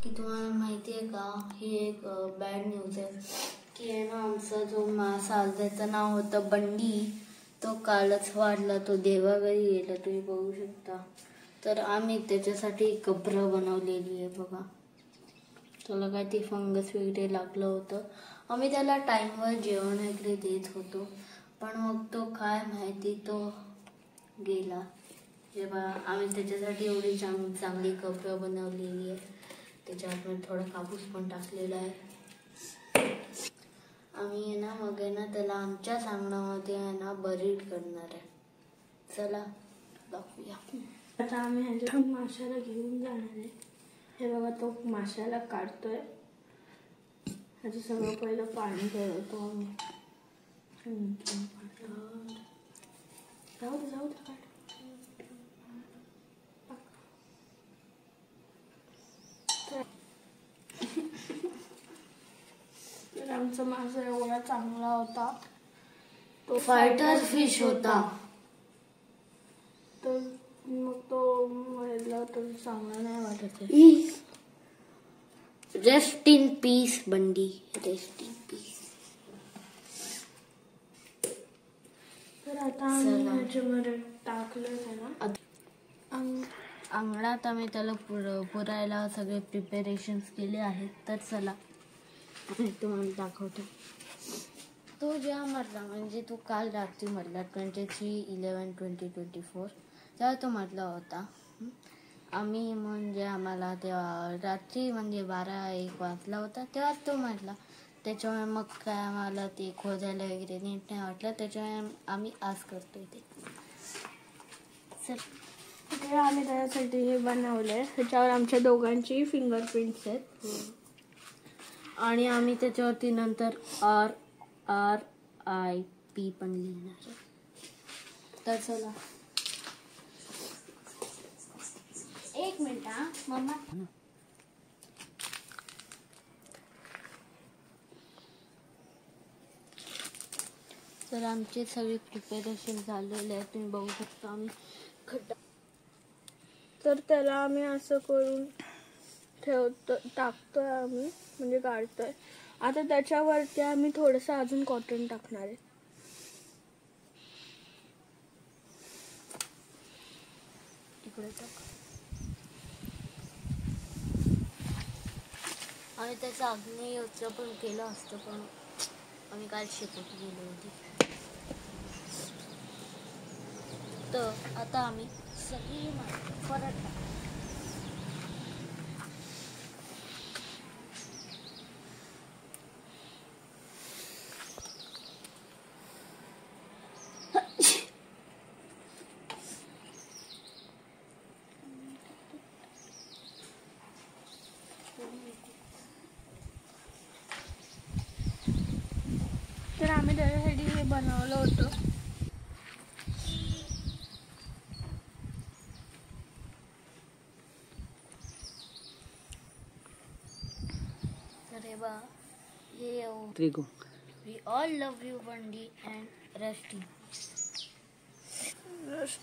की तुम्हाला माहिती आहे का, ही एक बॅड न्यूज आहे की आहे ना, आमचा जो मासा आला त्याचं नाव होतं बंडी, तो कालच वाढला, तो देवाघरी गेला, तुम्ही बघू शकता. तर आम्ही त्याच्यासाठी कब्र बनवलेली आहे बघा. त्याला काय ते फंगस वगैरे लागलं होतं. आम्ही त्याला टाईमवर जेवण वगैरे देत होतो, पण मग तो काय माहिती तो गेला. जेव्हा आम्ही त्याच्यासाठी एवढी चांगली कब्र बनवलेली आहे, त्याच्यावर थोडा कापूस पण टाकलेला आहे. आम्ही आहे ना मग आहे ना त्याला आमच्या सांगण्यामध्ये आहे ना बरीड करणार आहे. चला दाखवूया. आता आम्ही ह्याच्यातून माशाला घेऊन जाणार आहे. हे बघा, तो माशाला काढतोय. ह्याचं सगळं पहिलं पाणी करतो आम्ही. जाऊ दे काढ. तर आमचा मासा एवढा चांगला होता, तो फायटर फिश होता. तर मग तो मरला तर चांगला नाही वाटत. Rest in peace Bundy, rest in peace. तर आता आम्ही ह्याच्यामध्ये टाकलं त्याला अंगणात. आम्ही त्याला पुरायला सगळे प्रिपरेशन्स केले आहेत. तर चला तुम्हाला दाखवतो. तो जेव्हा मरला, म्हणजे तो काल रात्री मरला, 23/11/2024 तेव्हा तो मरला होता. आम्ही म्हणजे आम्हाला तेव्हा रात्री म्हणजे 12-1 वाजला होता तेव्हा तो मरला. त्याच्यामुळे मग काय आम्हाला ते खोदायला वगैरे नीट नाही वाटलं, त्याच्यामुळे आम्ही आज करतोय ते. ते आम्ही त्यासाठी हे बनवलंय. त्याच्यावर आमच्या दोघांची फिंगरप्रिंट्स आहेत. आणि आम्ही त्याच्यावरती नंतर RIP पण लिहिणार आहे. तर चला, एक मिनिट हा मम्मा. तर आमचे सगळे प्रिपरेशन झालेले आहे, तुम्ही बघू शकता. आम्ही खड्डा, तर त्याला आम्ही असं करून टाकतोय आम्ही, म्हणजे काढतोय. आता त्याच्यावरती आम्ही थोडंसं अजून कॉटन टाकणार आहे. इकडे टाक. आम्ही त्याचं आग्नेय पण केलं असतं, पण आम्ही काल शिकत गेलो होती. तर आता आम्ही सगळी माती परत टाकतो. तर आम्ही त्याच्यासाठी हे बनवलं होतं. तर हे बा, हे we all love you Bundy and rest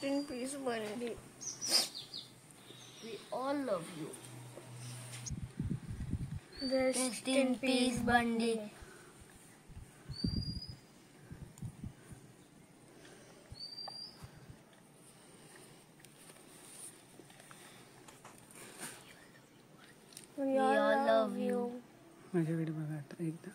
in peace Bundy. We all love you. Rest in peace Bundy. We all love you. माझ्याकडे बघा आता एकदा.